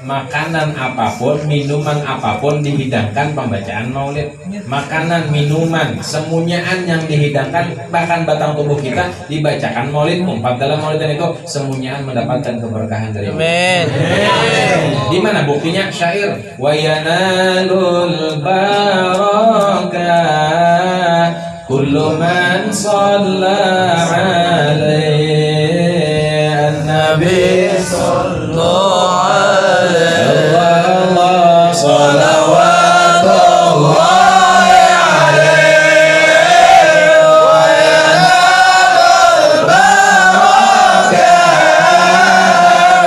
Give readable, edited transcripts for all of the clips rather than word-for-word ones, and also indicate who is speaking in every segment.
Speaker 1: makanan apapun, minuman apapun dihidangkan pembacaan maulid. Makanan, minuman, semunyaan yang dihidangkan, bahkan batang tubuh kita dibacakan maulid. Umpat dalam maulidan itu semunyaan mendapatkan keberkahan dari Allah. Di mana buktinya? Syair wa yanalul barakah kullu man shalla alaihi an-nabi sallallahu alaihi wa salawatullahi alaihi wa yanalul barakah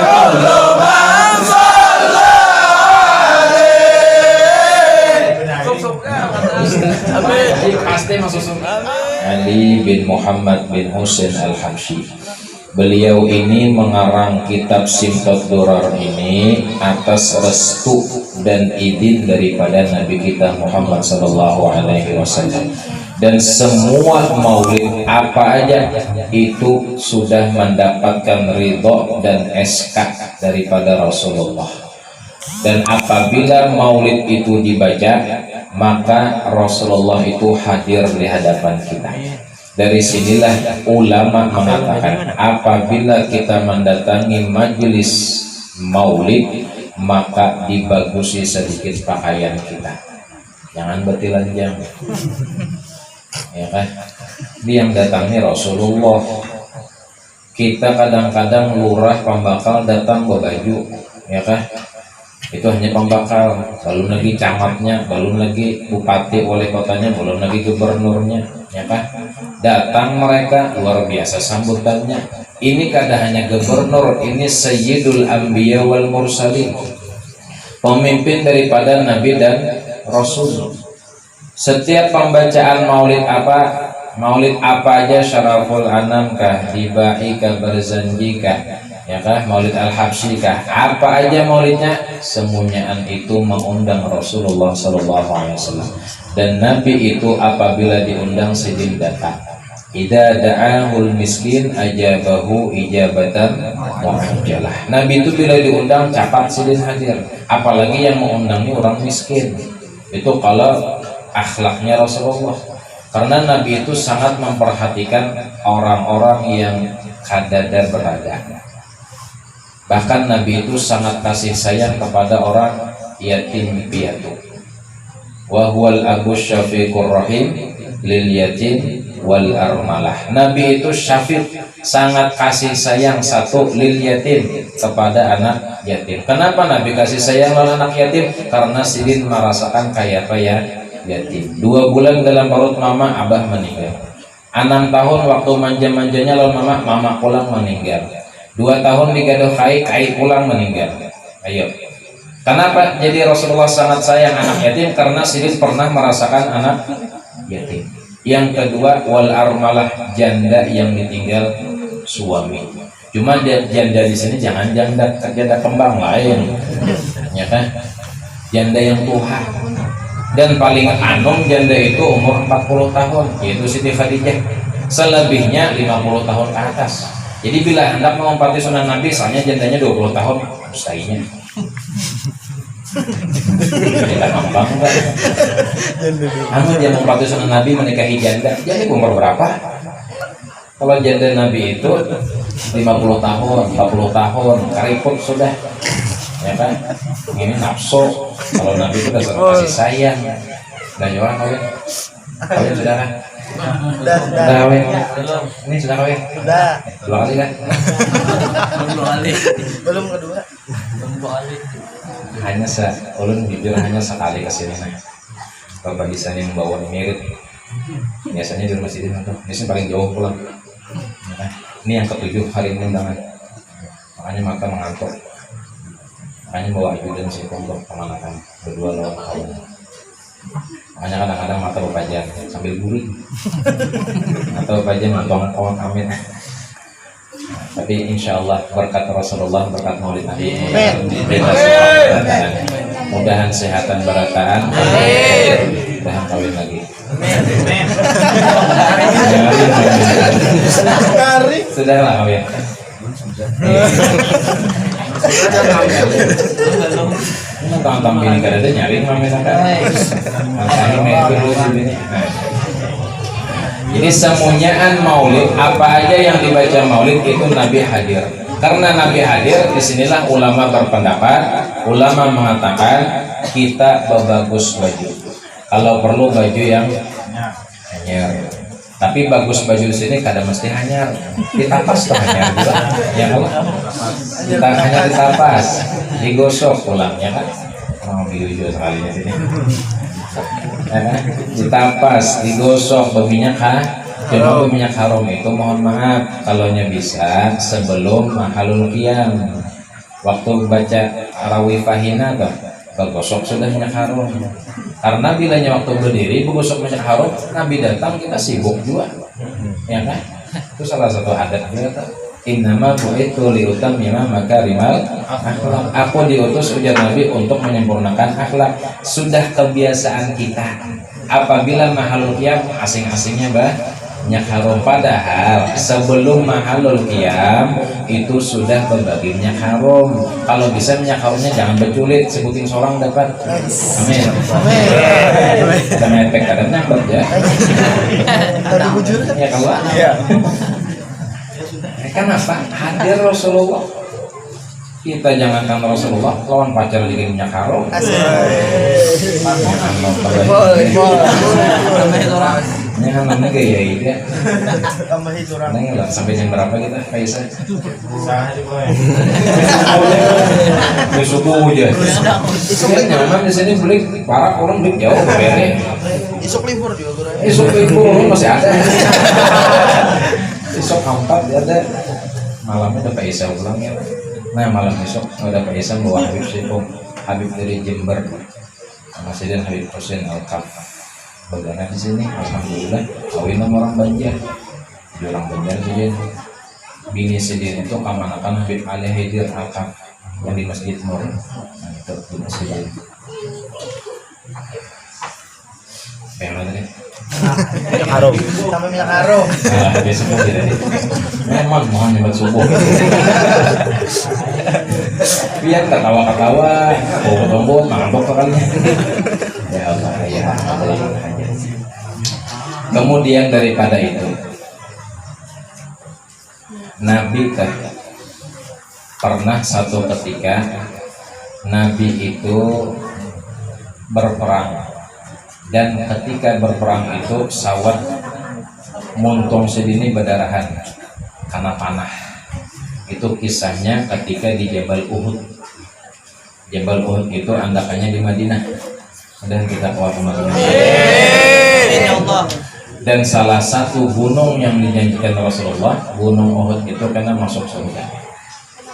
Speaker 1: kullu man shalla alaihi. Pasti masuk surga. Ali bin Muhammad bin Husain Al-Habsyi, beliau ini mengarang kitab Simtot Durar ini atas restu dan izin daripada Nabi kita Muhammad Sallallahu Alaihi Wasallam. Dan semua maulid apa aja itu sudah mendapatkan ridho dan SK daripada Rasulullah. Dan apabila maulid itu dibaca, maka Rasulullah itu hadir di hadapan kita. Dari sinilah ulama mengatakan apabila kita mendatangi majelis maulid, maka dibagusi sedikit pakaian kita, jangan bertelanjang, ya kan? Dia yang datangi Rasulullah. Kita kadang-kadang lurah pembakal datang berbaju, ya kan? Itu hanya pembakal, belum lagi camatnya, belum lagi bupati wali kotanya, belum lagi gubernurnya, ya kan? Datang mereka luar biasa sambutannya. Ini kada hanya gubernur, ini Sayyidul Anbiya wal Mursalin, pemimpin daripada Nabi dan Rasul. Setiap pembacaan maulid apa aja, Syaraful Anam kah, Dibai kah, Barzanji kah, ya kah, Maulid Al-Habsyi kah, apa aja maulidnya, semuanyaan itu mengundang Rasulullah SAW. Dan Nabi itu apabila diundang sidin datang. Idza da'ahul miskin ajabahu ijabatan mu'ajjalah. Nabi itu bila diundang cepat sidin hadir. Apalagi yang mengundangnya orang miskin. Itu kalau akhlaknya Rasulullah. Karena Nabi itu sangat memperhatikan orang-orang yang kadada berada. Bahkan Nabi itu sangat kasih sayang kepada orang yatim piatu. Wa huwal abu syafiqur rahim lil yatim wal armalah. Nabi itu syafiq, sangat kasih sayang satu lil yatim, kepada anak yatim. Kenapa Nabi kasih sayang kepada anak yatim? Karena sidin merasakan kayak apa ya yatim. 2 bulan dalam perut mama, abah meninggal. 6 tahun waktu manja-manjanya lalu mama pulang meninggal. 2 tahun digaduh kai pulang meninggal. Ayo, kenapa jadi Rasulullah sangat sayang anak yatim? Karena sidin pernah merasakan anak yatim. Yang kedua, wal armalah, janda yang ditinggal suami. Cuma janda di sini jangan janda kembang lain, ya kan? Janda yang tua. Dan paling anom janda itu umur 40 tahun, yaitu Siti Khadijah. Selebihnya 50 tahun ke atas. Jadi bila hendak mengompati sunnah Nabi, soalnya jandanya 20 tahun, mustahilnya. Tidak gampang enggak? Dia mengompati sunnah Nabi menikahi janda. Jadi umur berapa? Kalau janda Nabi itu 50 tahun, 40 tahun, kariput sudah. Ya kan? Ini nafsu. Kalau Nabi itu dasar kasih sayang. Dan orang kawin sudah kan? Sudah kawin. Ini sudah kawin. Sudah. 2 kali kan? Belum kedua. Hanya ulun jujur hanya sekali kesini. Bapak bisa nih membawa mirip. Biasanya di rumah sidin atau biasanya paling jauh pulang. Ini yang ke-7 hari ini undangan. Makanya mata mengantuk. Makanya bawa ajudan si untuk pemanakan berdua lawan kawan. Makanya kadang-kadang mata bepajan sambil guring. Atau bepajan nonton kawan amin. Tapi insya Allah berkat Rasulullah, berkat Maulid Nabi, mudahan sehatan barataan, mudahan kawin lagi. Sudah lah kawin. Tentang ini kada ada nyari mami kan. Jadi semuanyaan maulid, apa aja yang dibaca maulid itu Nabi hadir. Karena Nabi hadir, disinilah ulama berpendapat, ulama mengatakan kita berbagus baju. Kalau perlu baju yang hanyar. Tapi bagus baju di sini kada mesti hanyar. Ditapas tuh hanyar juga. Ya kalau kita hanya ditapas, digosok pulangnya kan. Oh, video sekali di sini. Ditapas, digosok berminyak cuma berminyak harum itu mohon maaf kalaunya bisa sebelum mahalul qiyam. Waktu baca Rawi Fahina tuh bergosok sudah minyak harum. Karena bilanya waktu berdiri bergosok minyak harum, Nabi datang kita sibuk juga, ya kan? Itu salah satu adat dia tuh. Innama bu'itu liutammima makarimal akhlak. Aku diutus ujar Nabi untuk menyempurnakan akhlak. Sudah kebiasaan kita. Apabila mahalul qiyam asing-asingnya minyak harum, padahal sebelum mahalul qiyam itu sudah berbagi minyak harum. Kalau bisa minyak harumnya jangan berculit, sebutin seorang dapat. Amin. Kita mepek kadang nyambet ya.
Speaker 2: Tadi bujur kan?
Speaker 1: Ya kalau kenapa hadir Rasulullah? Kita jangankan Rasulullah, lawan pacar juga minyak harum. Ini kan namanya gaya itu ya. Nah, sampai jam berapa kita Kaisa? Di subuh aja. Isuk nyaman di sini beli para orang beli jauh beri.
Speaker 2: Isuk libur juga.
Speaker 1: Isuk libur masih ada. Isuk 4 ada. Malamnya udah Pak Isa pulang ya. Nah malam besok ada Pak Isa bawa Habib Syekh Habib dari Jember, Masjid Habib Hussein Al-Kaf. Bagaimana di sini? Alhamdulillah. Kawin sama orang Banjar. Di orang Banjar saja. Bini sedih itu kamanakan Habib Ali Haidir Al-Kaf yang di Masjid Nur. Nah itu di Masjid. Pengen tadi.
Speaker 2: Minyak harum. Sama minyak harum.
Speaker 1: Nah, besok tidak. Memang mohon nyebat subuh. Biar ketawa-ketawa, tombol, mangkok kalinya. Ya Allah, ya Allah. Kemudian daripada itu, Nabi pernah satu ketika Nabi itu berperang. Dan ketika berperang itu sawat muntung sedini berdarahan karena panah. Itu kisahnya ketika di Jabal Uhud. Jabal Uhud itu andakannya di Madinah. Dan kita kuat Madinah. Dan salah satu gunung yang dijanjikan Rasulullah, Gunung Uhud itu karena masuk surga.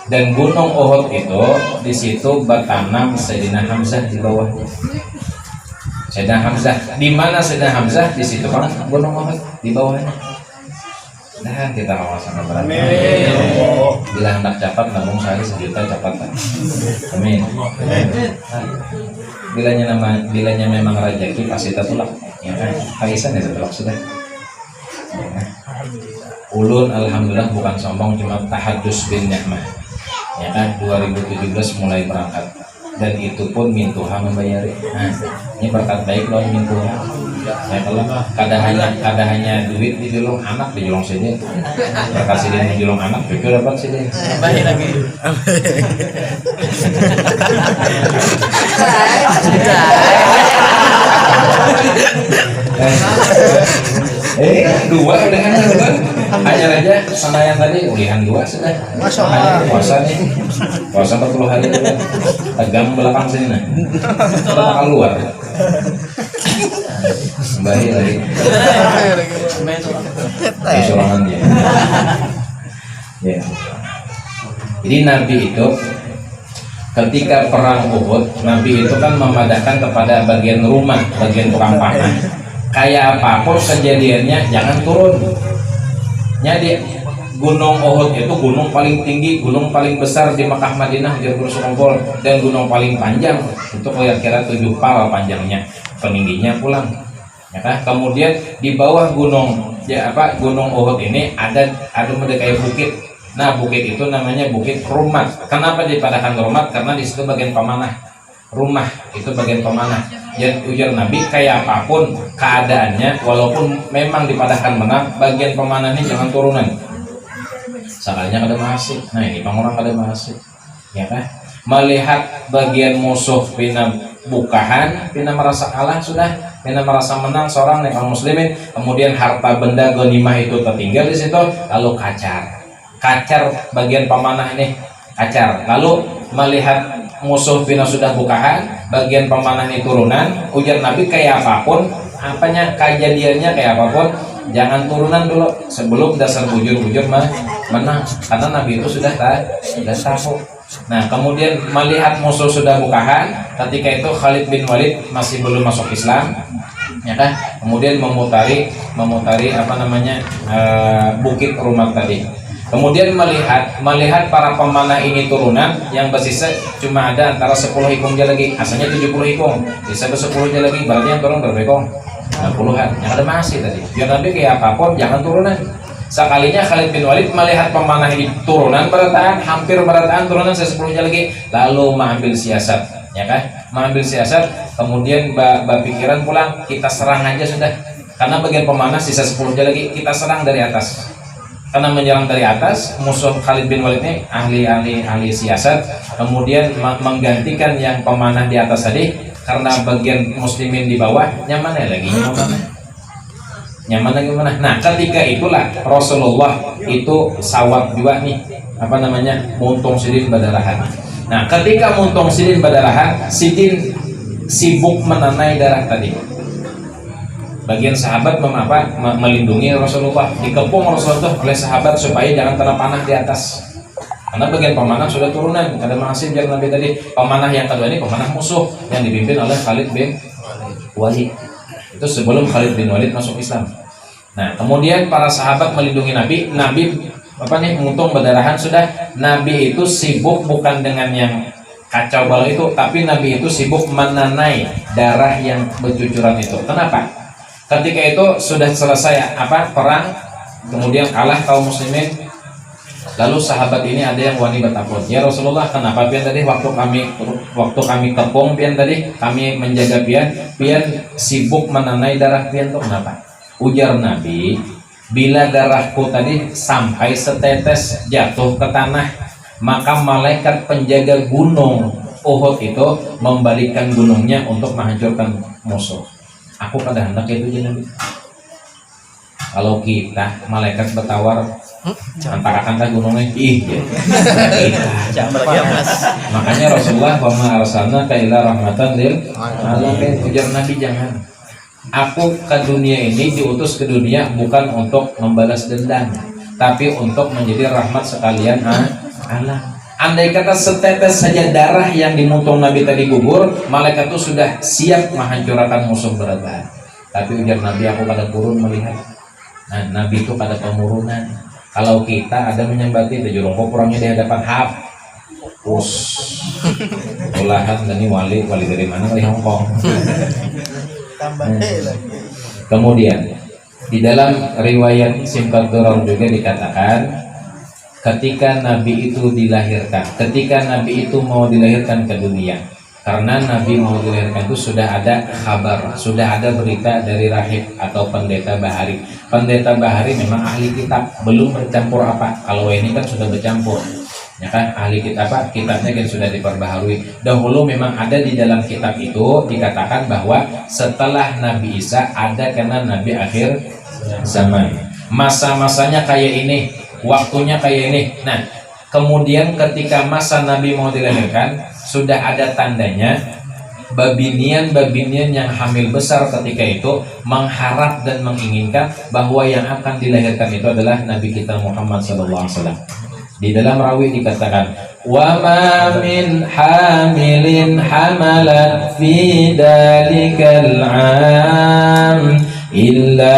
Speaker 1: Dan Gunung Uhud itu di situ bertanam Sayyidina Hamzah di bawahnya. Sayyidina Hamzah, di mana Sayyidina Hamzah? Di situ kan Gunung Uhud di bawahnya. Dan kita sama-sama berani. Bila hendak capat, nabung sehari 1 juta capatan. Amin. Bilanya memang rezeki pasti tertolak. Ya kan? Kaisan ya tertolak sudah. Ya. Ulun alhamdulillah bukan sombong, cuma tahadus bin ni'mah. Ya kan? 2017 mulai berangkat. Dan itu pun mintuha membayari. Nah, ini berkat baik loh mintuha. Ya kalau kada hanya duit dijulung anak dijulung saja. Berkat sidin dijulung anak itu dapat sidin.
Speaker 2: Baik lagi.
Speaker 1: Dua udah hanya aja sana yang tadi ulihan 2 sudah.
Speaker 2: Masya Allah.
Speaker 1: Puasa nih, puasa 40 hari juga. Tegang belakang sini nah, bakal keluar. Baik lagi. Kesorangan dia. Ya. Jadi Nabi itu ketika perang Uhud, Nabi itu kan memadahkan kepada bagian rumah, bagian tukang panah. Kayak apapun kejadiannya jangan turun. Jadi Gunung Uhud itu gunung paling tinggi, gunung paling besar di Makkah Madinah Jabal Sukompol, dan gunung paling panjang itu kira-kira 7 pal panjangnya, peningginya pulang. Ya kan? Kemudian di bawah gunung Gunung Uhud ini ada kayak bukit. Nah, bukit itu namanya Bukit Rumat. Kenapa dipadahkan Rumat? Karena di situ bagian pemanah. Rumah itu bagian pemanah. Jadi ujar Nabi, kayak apapun keadaannya, walaupun memang dipadahkan menang, bagian pemanah ini jangan turunan. Sekalinya kada masih. Nah, ini pangurang kada masih. Ya kan? Melihat bagian musuh pina bukahan, pina merasa kalah sudah, pina merasa menang seorang kaum muslimin, kemudian harta benda ghanimah itu tertinggal di situ, lalu kacar bagian pemanah ini kacar, lalu melihat musuh pina sudah bukahan, bagian pemanah ini turunan, ujar Nabi kayak apapun apanya kejadiannya kayak apapun jangan turunan dulu sebelum dasar bujur-bujur menang, karena Nabi itu sudah tahu. Nah, kemudian melihat musuh sudah bukahan, ketika itu Khalid bin Walid masih belum masuk Islam, ya kan? Kemudian memutari Bukit Rumat tadi. Kemudian melihat para pemanah ini turunan, yang bersisa cuma ada antara 10 ekong dia lagi, asalnya 70 ekong, sisa 10 dia lagi, berarti yang turun berapa ekong? 60-an, yang ada masih tadi. Biar Nabi kayak apapun jangan turunan. Sekalinya Khalid bin Walid melihat pemanah ini turunan berataan, hampir berataan turunan 10-nya lagi, lalu mengambil siasat, ya kan? Mengambil siasat, kemudian berpikiran pulang, kita serang aja sudah. Karena bagian pemanah sisa 10-nya lagi, kita serang dari atas. Karena menyerang dari atas, musuh Khalid bin Walid ini ahli siasat, kemudian menggantikan yang pemanah di atas tadi, karena bagian muslimin di bawah nyaman lagi mana. Nah, ketika itulah Rasulullah itu sawat juga nih, muntung sidin badarahan. Nah, ketika muntung sidin badarahan, sidin sibuk menanai darah tadi. Bagian sahabat melindungi Rasulullah, dikepung Rasulullah oleh sahabat supaya jangan kena panah di atas. Karena bagian pemanah sudah turunan, ada masih biar Nabi tadi. Pemanah yang kedua ini pemanah musuh yang dipimpin oleh Khalid bin Walid. Itu sebelum Khalid bin Walid masuk Islam. Nah, kemudian para sahabat melindungi Nabi muntung berdarahan sudah. Nabi itu sibuk bukan dengan yang kacau balau itu, tapi Nabi itu sibuk menanai darah yang bercucuran itu. Kenapa? Ketika itu sudah selesai perang, kemudian kalah kaum muslimin, lalu sahabat ini ada yang wani bertakut, ya Rasulullah, kenapa pian tadi waktu kami kepung pian tadi kami menjaga pian sibuk menanai darah pian tuh kenapa? Ujar Nabi, bila darahku tadi sampai setetes jatuh ke tanah, maka malaikat penjaga gunung Uhud itu membalikkan gunungnya untuk menghancurkan musuh. Aku pada hendak itu aja Nabi. Kalau kita malaikat bertawar antarakan gunungnya kita. Makanya Rasulullah wa ma arsalna ka illa rahmatan lil alamin. Ujar Nabi, jangan. Aku ke dunia ini diutus ke dunia bukan untuk membalas dendam, tapi untuk menjadi rahmat sekalian alam. Andai kata setetes saja darah yang dimuntung Nabi tadi gugur, malaikat itu sudah siap menghancurkan musuh berat. Tapi ujar Nabi, aku pada turun melihat. Nah, Nabi itu pada pemurunan. Kalau kita ada menyembati itu jurungko kurangnya di hadapan hapus. Olahan dan ini wali dari mana? Wali Hongkong. Kemudian di dalam riwayat Simpat Durar juga dikatakan, ketika Nabi itu mau dilahirkan ke dunia, karena Nabi mau dilahirkan itu sudah ada kabar, sudah ada berita dari rahib atau pendeta bahari. Pendeta bahari memang ahli kitab, belum bercampur apa. Kalau ini kan sudah bercampur, ya kan, ahli kitab kitabnya kan sudah diperbaharui. Dahulu memang ada di dalam kitab itu dikatakan bahwa setelah Nabi Isa ada karena Nabi akhir zaman, masa-masanya kayak ini, waktunya kayak ini. Nah, kemudian ketika masa Nabi mau dilahirkan, sudah ada tandanya babinian yang hamil besar ketika itu mengharap dan menginginkan bahwa yang akan dilahirkan itu adalah Nabi kita Muhammad SAW. Di dalam rawi dikatakan, wa ma min hamilin hamalat fi dalikal 'am إلا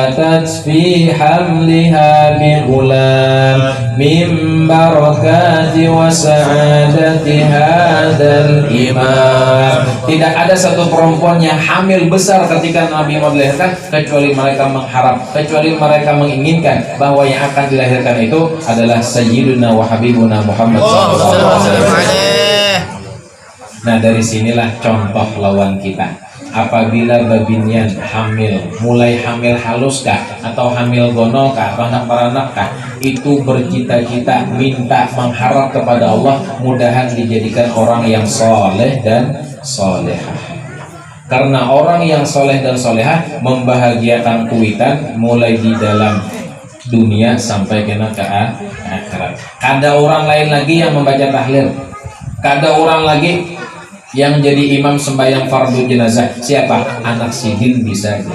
Speaker 1: أتت في حملها بغلام من بركات وسعادة هذا الإمام. Tidak ada satu perempuan yang hamil besar ketika Nabi mau dilahirkan kecuali mereka mengharap, kecuali mereka menginginkan bahwa yang akan dilahirkan itu adalah Sayyiduna wa Habibuna Muhammad SAW. Nah, dari sinilah contoh lawan kita. Apabila babinyan hamil, mulai hamil haluskah atau hamil gonokah atau anak beraнаkkah, itu bercita-cita minta mengharap kepada Allah mudahan dijadikan orang yang soleh dan solehah. Karena orang yang soleh dan solehah membahagiakan kuitan mulai di dalam dunia sampai kena ke akhirat. Kada orang lain lagi yang membaca tahlil, kada orang lagi yang jadi imam sembahyang fardu jenazah. Siapa? Anak sidin bisa aja.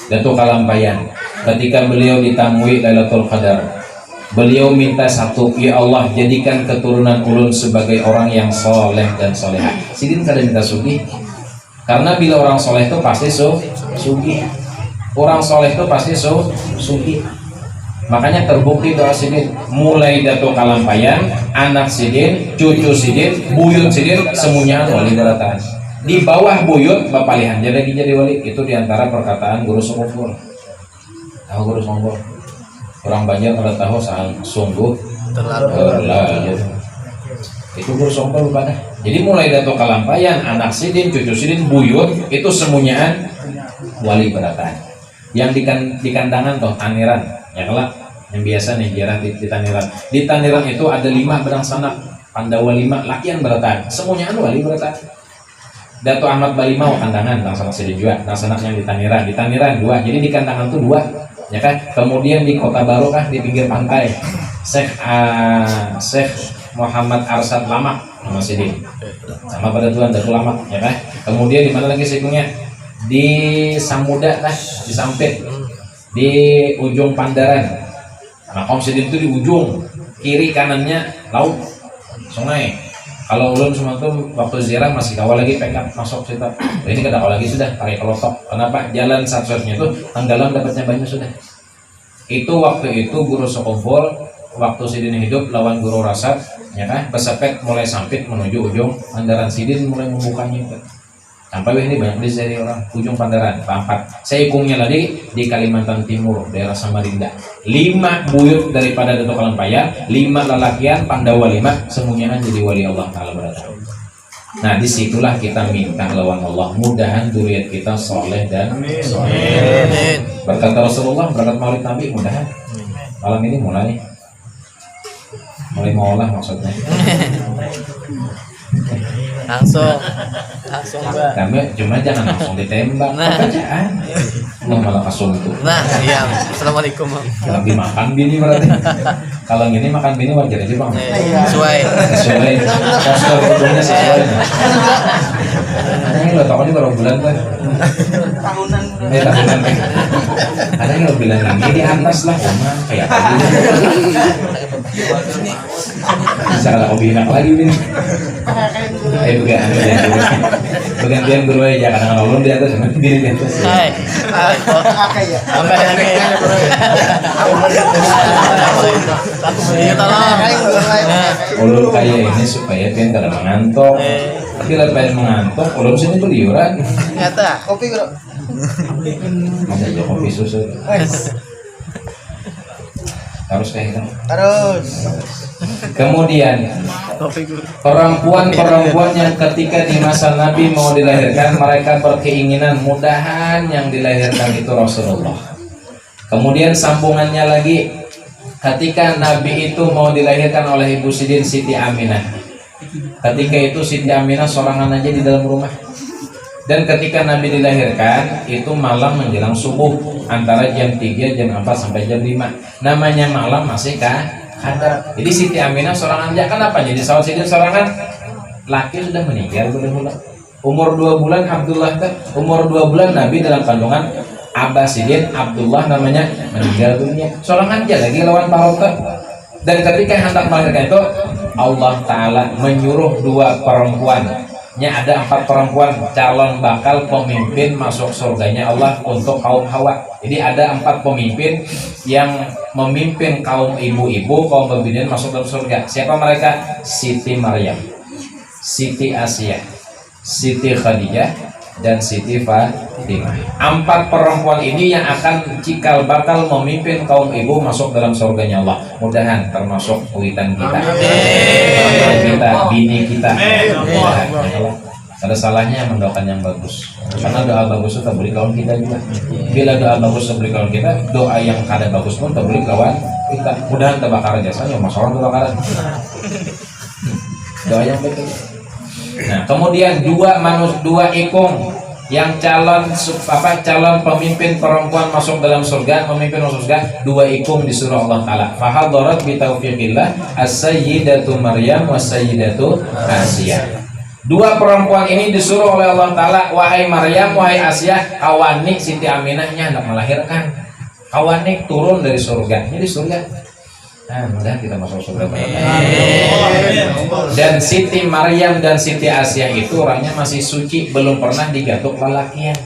Speaker 1: Datuk Kalampayan ketika beliau ditamui Lailatul Qadar, beliau minta satu, ya Allah jadikan keturunan ulun sebagai orang yang soleh dan solehah. Sidin kada minta sugih, karena bila orang soleh itu pasti sugih. Orang soleh itu pasti sugih. Makanya terbukti doa sidin, mulai Datuk Kalampayan, anak sidin, cucu sidin, buyut sidin, semuanya wali berataan. Di bawah buyut Bapak Lihan jadi wali. Itu diantara perkataan Guru Songkol. Tahu Guru Songkol? Orang Banjar pada tahu sang sungguh terlalu. Itu Guru Songkol pada. Jadi mulai Datuk Kalampayan, anak sidin, cucu sidin, buyut, itu semuanya wali berataan. Yang di kandangan toh taniran, ya kelak yang biasa nih jarah di taniran. Di taniran itu ada 5 berang sanak, Pandawa 5, lakian berataan, semuanya wali berataan. Dato Ahmad Balimau kandangan, dan sanak sidin juga, dan sanak yang di taniran 2, jadi di kandangan tuh 2, ya kan. Kemudian di Kota Barokah di pinggir pantai, Syekh Muhammad Arsad Lamak nama sidin, sama pada Tuhan Datuk Lamak, ya kan. Kemudian di mana lagi sikunya? Di Samuda lah, di Sampit, di ujung Pandaran. Nah, kaum sidin itu di ujung kiri kanannya laut sungai. Kalau ulun semua tuh waktu ziarah masih kawal lagi pekat masuk situ. Ini kada kawal lagi sudah pakai kelotok. Kenapa? Jalan satu-satunya itu tenggelam dapatnya banyak sudah. Itu waktu itu Guru Sokompol waktu sidin hidup lawan Guru Rasad, ya kan, pesepet mulai Sampit menuju ujung Pandaran. Sidin mulai membukanya itu. Sampai ini banyak dari orang ujung Pandaran, Pampat. Seikungnya lagi di Kalimantan Timur, daerah Samarinda. 5 buyut daripada Datuk Kalampayan, 5 lelakian, Pandawa 5, semuanya jadi wali Allah Ta'ala berada. Nah, disitulah kita minta lawan Allah, mudahan zuriat kita soleh dan soleh. Berkata Rasulullah, berkat Maulid Nabi, mudahan malam ini mulai maulah maksudnya.
Speaker 3: langsung Mbak.
Speaker 1: Kami cuma jangan langsung ditembak. Pekerjaan malah kasum itu.
Speaker 3: Nah, iya. Assalamualaikum Bang.
Speaker 1: Lagi makan bini berarti. Kalau gini makan bini wajar aja Bang.
Speaker 3: Sesuai.
Speaker 1: Poster fotonya sesuai. Ini lo tau ini baru bulan kan?
Speaker 2: Tahunan.
Speaker 1: Tahunan. Ada yang lo bilang ini di atas lah, sama kayak apa? Bisa kalau binak lagi ini. Bergantian guru aja, kadang-kadang ulun di atas, nanti diri di atas.
Speaker 3: Hai.
Speaker 2: Ya.
Speaker 3: Sampai hari ini. Iya tolong.
Speaker 1: Ulun kayak ini supaya pian kada mengantuk. Tapi lepas mengantuk, ulun sini beliuran.
Speaker 3: Nyata.
Speaker 2: Kopi bro.
Speaker 1: Masa aja kopi susu. Harus kayak gitu.
Speaker 2: Harus.
Speaker 1: Kemudian perempuan yang ketika di masa Nabi mau dilahirkan, mereka berkeinginan mudahan yang dilahirkan itu Rasulullah. Kemudian sambungannya lagi, ketika Nabi itu mau dilahirkan oleh Ibu Sidin Siti Aminah. Ketika itu Siti Aminah sorangan aja di dalam rumah. Dan ketika Nabi dilahirkan itu malam menjelang subuh, antara jam 3, jam 4 sampai jam 5. Namanya malam masih kadar. Jadi Siti Aminah sorangan aja. Kenapa? Jadi sahabat Sidin sorangan. Laki sudah meninggal bulan-bulan. Umur 2 bulan Abdullah umur 2 bulan Nabi dalam kandungan Abah Sidin Abdullah namanya meninggal dunia. Sorangan aja lagi lawan Parota. Dan ketika hendak melahirkan itu Allah Ta'ala menyuruh 2 perempuan nya ada 4 perempuan calon bakal pemimpin masuk surganya Allah untuk kaum Hawa. Jadi ada 4 pemimpin yang memimpin kaum ibu-ibu, kaum pemimpin masuk dalam surga. Siapa mereka? Siti Maryam, Siti Asia, Siti Khadijah, dan Siti Fatimah. 4 perempuan ini yang akan cikal bakal memimpin kaum ibu masuk dalam surganya Allah. Mudahan termasuk kuitan kita, kita, bini kita. Ada salahnya mendoakan yang bagus, karena doa bagus itu terberi kawan kita juga. Bila doa bagus terberi kawan kita, doa yang kada bagus pun terberi kawan kita. Mudahan terbakar jasanya, masalah terbakaran. Doa yang baik. Nah, kemudian dua ikung yang calon pemimpin perempuan masuk dalam surga, pemimpin masuk surga, 2 ikung disuruh Allah Ta'ala. Fahadharat bi taufiqillah as-sayyidatu Maryam was-sayyidatu Asia. 2 perempuan ini disuruh oleh Allah Ta'ala, wahai Maryam, wahai Asia, kawanik Siti Aminahnya hendak melahirkan. Kawanik turun dari surga, jadi surga. Nah, mudah kita masuk surga. Dan Siti Maryam dan Siti Asia itu orangnya masih suci, belum pernah digatuk lelakian,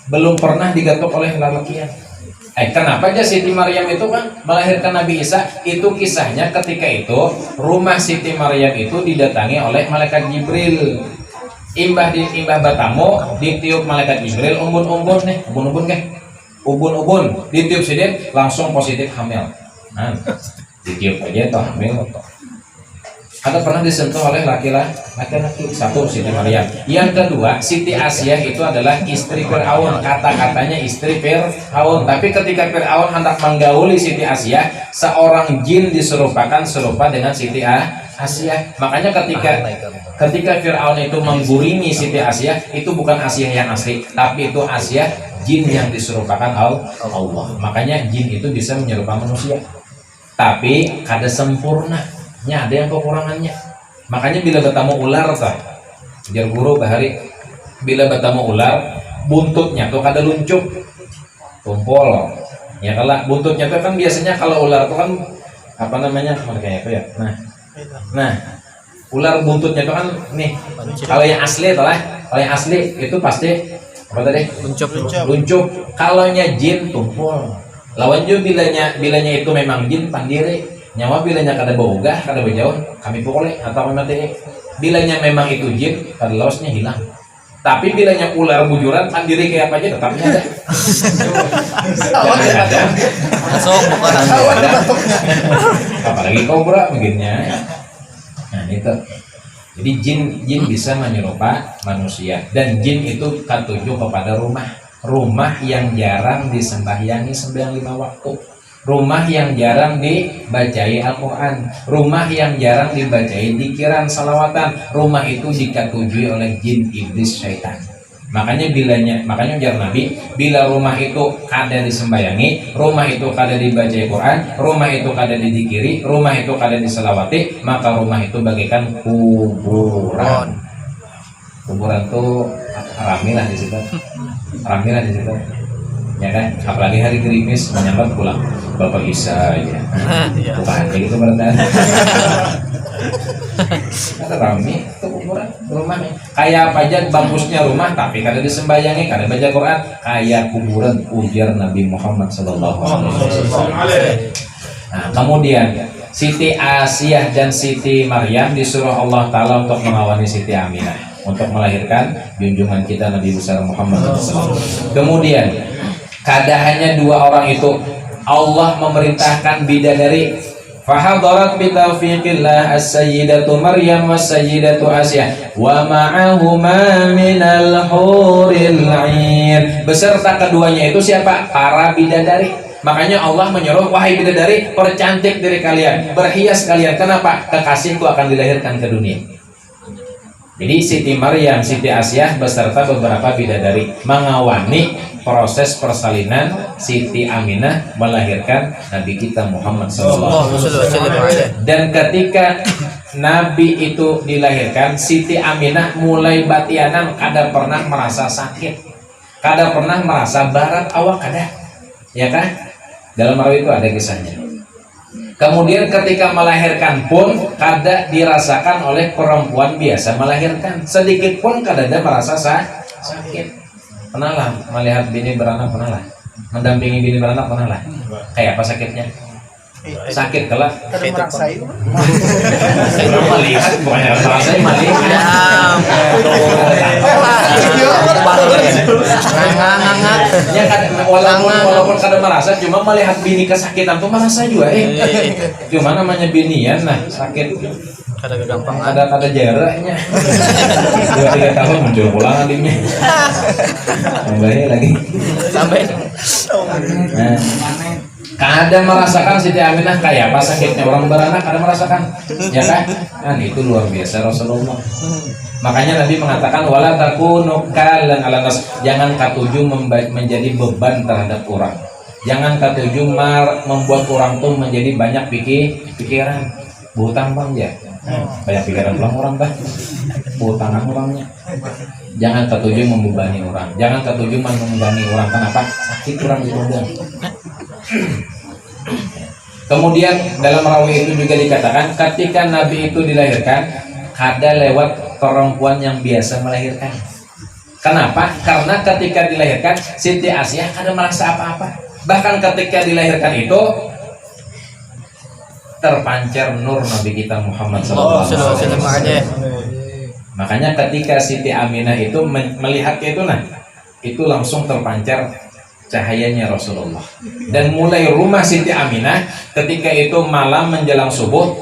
Speaker 1: belum pernah digatuk oleh lelakian. Kenapa aja Siti Maryam itu kan melahirkan Nabi Isa? Itu kisahnya ketika itu rumah Siti Maryam itu didatangi oleh malaikat Jibril. Imbah batamu ditiup malaikat Jibril, umbun-umbun nih, ubun-ubun ditiup sidik langsung positif hamil. Nah, ditiup aja atau hamil atau ada pernah disentuh oleh laki-laki. 1 Siti Maryam. Yang kedua, Siti Asia itu adalah istri Fir'aun. Kata-katanya istri Fir'aun. Tapi ketika Fir'aun hendak menggauli Siti Asia, seorang jin diserupakan serupa dengan Siti Asia. Makanya ketika Fir'aun itu mengguringi Siti Asia, itu bukan Asia yang asli, tapi itu Asia jin yang diserupakan Allah. Makanya jin itu bisa menyerupai manusia, tapi kada sempurnanya, ada yang kekurangannya. Makanya bila bertemu ular jar guru bahari, bila bertemu ular buntutnya tuh kada luncup tumpul ya. Kalau buntutnya tuh kan biasanya kalau ular tuh kan apa namanya kayak apa ya, nah ular buntutnya tuh kan nih, kalau yang asli itu pasti apa tadi luncup. Kalau nya jin tumpul lawan juga. bilanya itu memang jin pandiri nyawa, bilanya kada boga kada berjauh kami pukul atau mati. Bilanya memang itu jin kada lawasnya hilang. Tapi bilanya ular bujuran pandiri kayak apa aja tetapnya ada. Apalagi kobra begininya. Nah itu. Jadi jin bisa menyerupai manusia, dan jin itu katuju kepada rumah yang jarang disembahyangi sembahyang 5 waktu, rumah yang jarang dibacai Al-Quran, rumah yang jarang dibacai dikiran salawatan. Rumah itu dikatujui oleh jin, iblis, syaitan. Makanya ujar Nabi, bila rumah itu kada disembayangi, rumah itu kada dibaca Quran, rumah itu kada didikiri, rumah itu kada diselawati, maka rumah itu bagaikan kuburan. Kuburan tuh ramilah di situ, ya kan? Apalagi hari gerimis menyambat pulang Bapak Isa ya, bukan kayak gitu berarti. Ada rame itu kuburan rumahnya. Kayak apa aja bagusnya rumah, tapi kada disembayangi, kada baca Quran, kayak kuburan, ujar Nabi Muhammad sallallahu alaihi wasallam. Nah, kemudian Siti Asia dan Siti Maryam disuruh Allah Ta'ala untuk mengawani Siti Aminah untuk melahirkan junjungan kita Nabi besar Muhammad SAW. Kemudian kada hanya 2 orang itu, Allah memerintahkan bidadari. Fahadarat bi taufiqillah as-sayyidatu Maryam was-sayyidatu Asia wa ma'ahuma minal huril 'ain. Beserta keduanya itu siapa? Para bidadari. Makanya Allah menyuruh, wahai bidadari, percantik diri kalian, berhias kalian. Kenapa? Kekasihku akan dilahirkan ke dunia. Jadi Siti Maryam, Siti Asia beserta beberapa bidadari mengawani proses persalinan Siti Aminah melahirkan Nabi kita Muhammad SAW. Dan ketika Nabi itu dilahirkan, Siti Aminah mulai batianan, kada pernah merasa sakit, kada pernah merasa barat awak, kada, ya kan? Dalam rawi itu ada kisahnya. Kemudian ketika melahirkan pun kada dirasakan oleh perempuan biasa melahirkan, sedikit pun kada ada merasa sakit. Pernah lah melihat bini beranak, pernah lah mendampingi bini beranak, pernah lah. Kayak apa sakitnya? Sakit kelak.
Speaker 2: Kada merasa itu.
Speaker 1: Belum melihat, bukannya merasa melihat. Ya kan, walaupun kada merasa, cuma melihat bini kesakitan tuh merasa juga. Cuma namanya binian, nah sakit.
Speaker 3: Kada gampang.
Speaker 1: Ada jaraknya. 2-3 tahun muncul pulang adiknya. Tambahnya lagi.
Speaker 3: Sampai
Speaker 1: Nah, kada merasakan Siti Aminah kayak apa sakitnya orang beranak, kada merasakan, ya kan? Kan itu luar biasa Rasulullah. Makanya Nabi mengatakan wala takunu kalan ala nas, jangan katuju menjadi beban terhadap orang. Jangan katuju membuat orang tuh menjadi banyak pikiran. Butang bang ya. Banyak pikiran orang bah. Butangan orangnya. Jangan katuju membebani orang. Jangan katuju menunggangi orang. Kenapa? Sakit orang itu udah. Kemudian dalam rawi itu juga dikatakan ketika Nabi itu dilahirkan kada lewat perempuan yang biasa melahirkan. Kenapa? Karena ketika dilahirkan Siti Asiyah kada merasa apa-apa. Bahkan ketika dilahirkan itu terpancar nur Nabi kita Muhammad SAW. Makanya ketika Siti Aminah itu melihatnya itu langsung terpancar cahayanya Rasulullah. Dan mulai rumah Siti Aminah ketika itu malam menjelang subuh,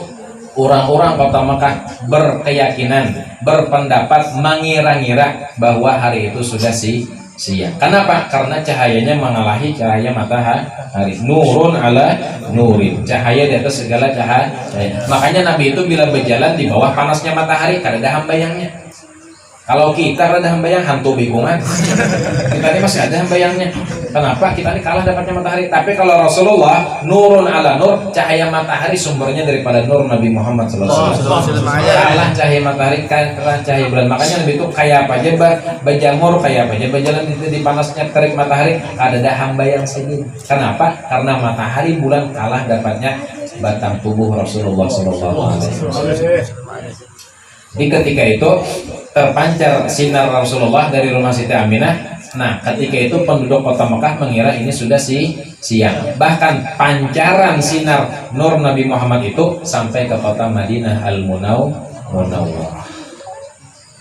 Speaker 1: orang-orang kota Mekah berkeyakinan, berpendapat, mengira-ngira bahwa hari itu sudah siang. Kenapa? Karena cahayanya mengalahi cahaya matahari. Nurun ala nurin, cahaya di atas segala cahaya. Makanya Nabi itu bila berjalan di bawah panasnya matahari kada ada hambayangnya. Kalau kita ada hambayang hantu bingungan. Kita ini masih ada hambayangnya. Kenapa? Kita ini kalah dapatnya matahari. Tapi kalau Rasulullah nurun ala nur, cahaya matahari sumbernya daripada nur Nabi Muhammad SAW. Kalah cahaya matahari, kalah cahaya bulan. Makanya Nabi itu kayak apa aja berjamur, kayak apa aja berjalan di panasnya terik matahari, ada hambayang segini. Kenapa? Karena matahari bulan kalah dapatnya batang tubuh Rasulullah SAW. Di ketika itu terpancar sinar Rasulullah dari rumah Siti Aminah. Nah, ketika itu penduduk kota Mekah mengira ini sudah siang. Bahkan pancaran sinar nur Nabi Muhammad itu sampai ke kota Madinah Al-Munawwarah.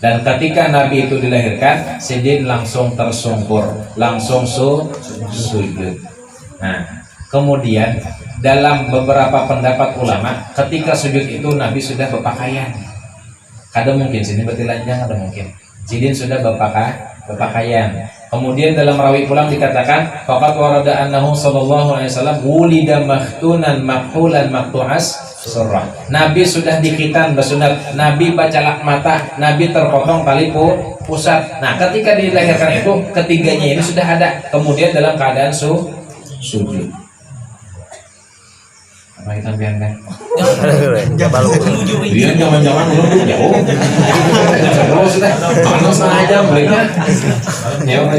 Speaker 1: Dan ketika Nabi itu dilahirkan, Sidin langsung tersungkur, langsung sujud. Nah, kemudian dalam beberapa pendapat ulama, ketika sujud itu Nabi sudah berpakaian. Kada mungkin sini bertelanjang, ada mungkin. Sidin sudah berpakaian. Kemudian dalam rawi pulang dikatakan faqat warada annahu sallallahu alaihi wasallam wulida mahtunan makhulan maktu'as surah. Nabi sudah dikhitan bersunat, Nabi bacalak mata, Nabi terpotong tali pusat. Nah, ketika dilahirkan itu ketiganya ini sudah ada. Kemudian dalam keadaan sujud. Apa kita biarkan? Dia jangan-jangan dulu jauh. Terus sudah panas setengah jam baiknya. Ya udah.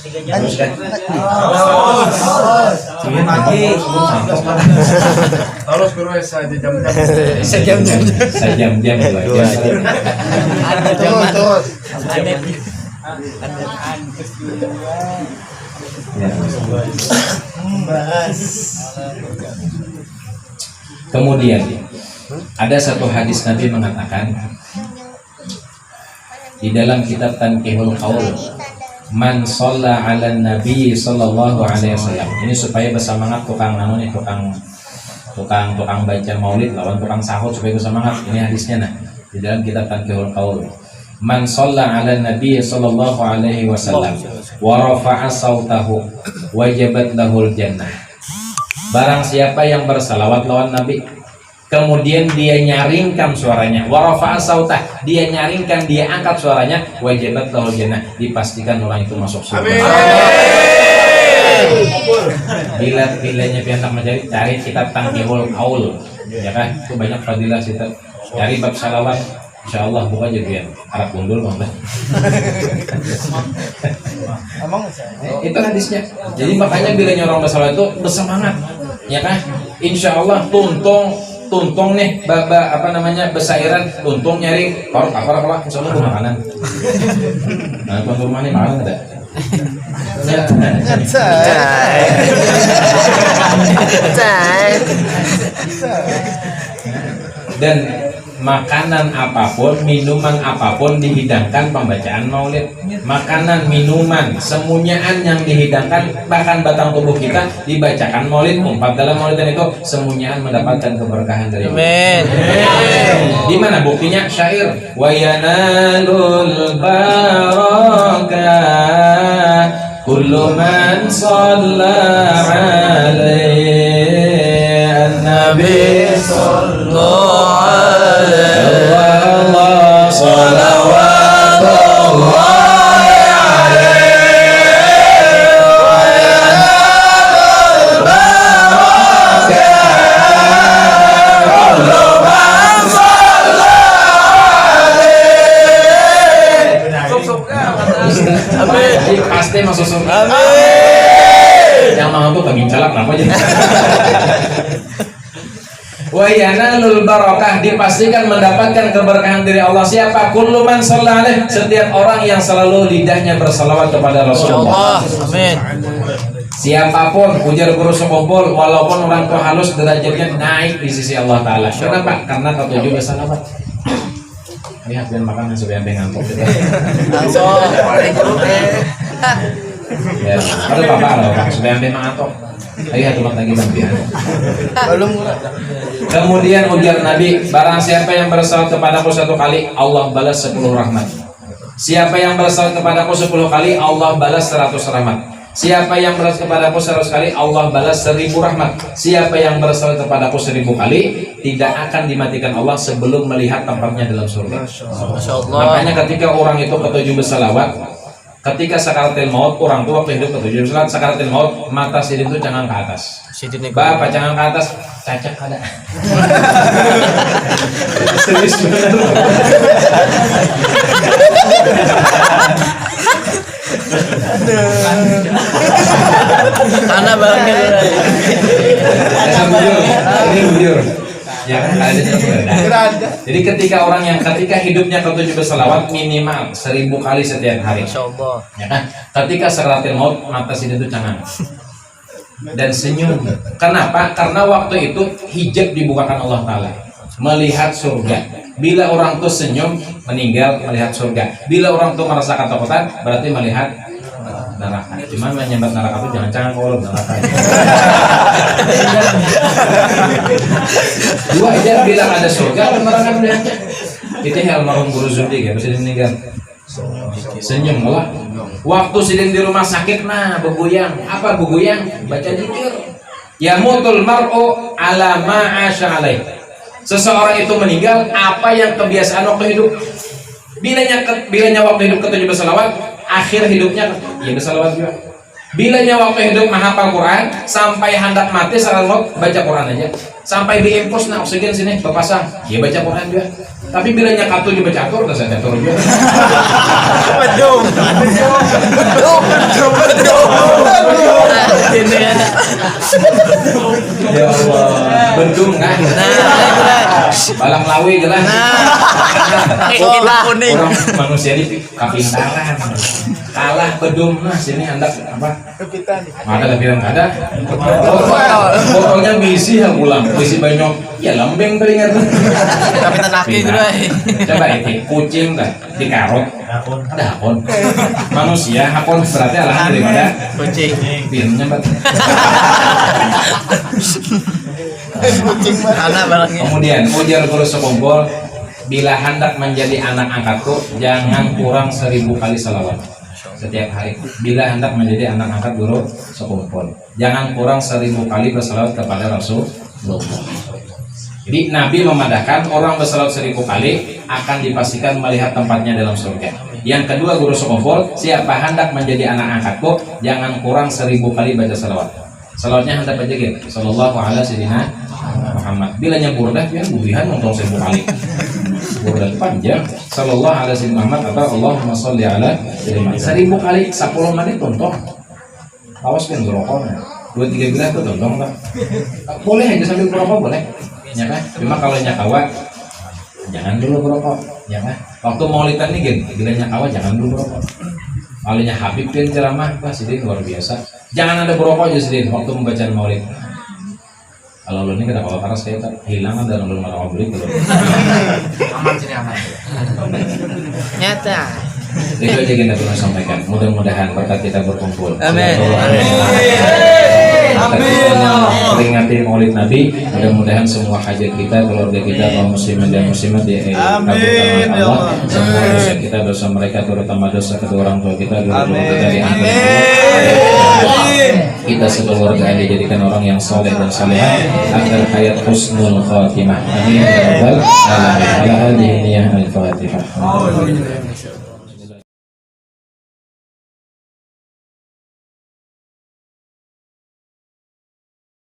Speaker 1: Teruskan.
Speaker 2: Harus berusaha saja jam-jam.
Speaker 1: Sejam-jam
Speaker 2: Terus.
Speaker 1: Kemudian ada satu hadis Nabi mengatakan di dalam kitab Tanqihul Qaul, man shalla 'ala nabi sallallahu alaihi wasallam. Ini supaya bersemangat tukang tukang baca maulid lawan tukang sahur supaya bersemangat. Ini hadisnya di dalam kitab Tanqihul Qaul. Man shalla 'ala nabi sallallahu alaihi wasallam wa rafa'a sautahu wajabat lahul jannah. Barang siapa yang bersalawat lawan Nabi, kemudian dia nyaringkan suaranya, warafa'a sautah, dia nyaringkan, dia angkat suaranya, wajibat lahul jannah, dipastikan orang itu masuk surga. Bila pilihnya piantak mencari, cari kitab Tanqihul Qaul, ya kan? Itu banyak fadilah kita. Cari bab salawat, insya Allah buka aja biar harap gundul bang. Itu hadisnya. Jadi makanya bila orang bersalawat itu bersemangat. Ya kan? Insya Allah tuntung nih apa namanya besairan tuntung nyari apa insya Allah makanan. Nah tuan rumah nih makanan ada. Dan makanan apapun, minuman apapun dihidangkan pembacaan maulid. Makanan, minuman, semunyaan yang dihidangkan, bahkan batang tubuh kita dibacakan maulid. Umpat dalam maulidan itu semunyaan mendapatkan keberkahan dari Allah.
Speaker 3: Amin.
Speaker 1: Di mana buktinya? Syair wa yanalul barakah kullu man shalla alaihi an-nabi sallallahu alaihi wa salawatullah pasti masuk surga. Amin. Yang mau tuh bagi calak apa aja. Wa yanalul barakah dipastikan mendapatkan keberkahan dari Allah. Siapa? Kullu man shalla alaihi, setiap orang yang selalu lidahnya bersalawat kepada Rasulullah.
Speaker 3: Amin.
Speaker 1: Siapapun ujar guru sekumpul, walaupun orang tua halus derajatnya naik di sisi Allah Taala. Kenapa? Karena ketujuh bersalawat. Lihat dan makan supaya ngantuk kita. Ya, ada apa supaya ngantuk. Lihat teman lagi bang.
Speaker 3: Belum.
Speaker 1: Kemudian ujar Nabi, barang siapa yang bersalawat kepadaku 1 kali, Allah balas 10 rahmat. Siapa yang bersalawat kepadaku 10 kali, Allah balas 100 rahmat. Siapa yang bersalawat kepadaku 100 kali, Allah balas 1000 rahmat. Siapa yang bersalawat kepadaku 1000 kali, tidak akan dimatikan Allah sebelum melihat tempatnya dalam surga.
Speaker 3: Masya Allah.
Speaker 1: Makanya ketika orang itu ketujuh bersalawat, ketika sakaratil maut, orang tua waktu hidup ketujuh bersalawat, sakaratil maut, mata sidin itu jangan ke atas. Bapak jangan ke atas, cacak ada. Serius benar.
Speaker 3: Anak barangnya
Speaker 1: ini bujur. Ya kan ada jadi ketika orang yang ketika hidupnya ketujuh bersalawat minimal 1000 kali setiap hari.
Speaker 3: Masya Allah.
Speaker 1: Ya kan? Ketika sakaratil maut mata sidin itu cangang dan senyum. Kenapa? Karena waktu itu hijab dibukakan Allah Ta'ala melihat surga. Bila orang tuh senyum meninggal melihat surga. Bila orang tuh merasa ketakutan berarti melihat neraka. Cuman menyambat neraka itu jangan cangang kalau neraka. Dua aja bilang ada surga neraka melihatnya. Itu almarhum Guru Zuhdi ya, presiden meninggal. Senyum malah. Waktu sidin di rumah sakit, nah beguyang. Apa beguyang? Baca zikir. Yamutul mar'u ala ma 'asha alaih. Seseorang itu meninggal apa yang kebiasaan waktu hidup. Bilanya waktu hidup ketujuh bersalawat, akhir hidupnya ya bersalawat juga. Bilanya waktu hidup menghafal Quran, sampai hendak mati saat maut baca Quran aja. Sampai diimpus nah oksigen sini berpasang, ya baca Quran juga. Tapi bilanya kartu dibaca atur, udah saya atur juga.
Speaker 3: Bedung.
Speaker 1: Ya Allah, bendung kan? Balang lawi jelas.
Speaker 3: Kuning.
Speaker 1: Orang manusia ini kapintaran. Kalah bedung nah sini hendak apa? Maka ada bilang ada. Botolnya bisi ya pulang, bisi banyak. Ya lembeng teringat.
Speaker 3: Tapi tenaki gitu.
Speaker 1: Coba itu kucing kan di karot. Ada hakon. Manusia hakon berarti alahan daripada
Speaker 3: Kucing.
Speaker 1: pinnya bat.
Speaker 3: Anak barangnya.
Speaker 1: Kemudian ujar guru sekumpul, bila hendak menjadi anak angkatku jangan kurang 1000 kali salawat setiap hari. Bila hendak menjadi anak angkat guru sekumpul jangan kurang 1000 kali bersalawat kepada Rasulullah. Jadi Nabi memadahkan orang bersalawat 1000 kali akan dipastikan melihat tempatnya dalam surga. Yang kedua guru sekumpul, siapa hendak menjadi anak angkatku jangan kurang 1000 kali baca salawat. Salawatnya hendak baca gitu, sallallahu alaihi Muhammad. Bilanya burdah ya budihan untuk 1000 kali. Burdah panjang, sallallahu alaihi Muhammad atau Allahumma sholli ala 1000 kali 10 menit untuk awas kan gerokon. 2-3 gelas tuh dong Pak. Boleh aja sambil merokok boleh. Ya kan? Cuma kalau nyakawa jangan dulu merokok, ya kan? Waktu maulidan nih gila nyakawa jangan dulu merokok. Alinya Habib kan ceramah, Pak Sidin luar biasa. Jangan ada merokok aja Sidin waktu membaca maulid. Kalau lu ini kenapa karena saya kehilangan dan lu malah beli gitu.
Speaker 2: Aman sini aman.
Speaker 3: Nyata.
Speaker 1: Itu aja kita pernah sampaikan. Mudah-mudahan berkat kita berkumpul.
Speaker 3: Amin.
Speaker 1: Amin. Peringati Maulid Nabi. Mudah-mudahan semua hajat kita, keluarga kita, kaum muslimin dan muslimat dikabulkan oleh Allah. Semua dosa kita, dosa mereka, terutama dosa kedua orang tua kita, dosa kita diampuni. Kita sekeluarga dijadikan orang yang soleh dan salehah agar hayat husnul khatimah. Amin ya rabbal alamin. Ala hadhihi niyyah al-Fatihah.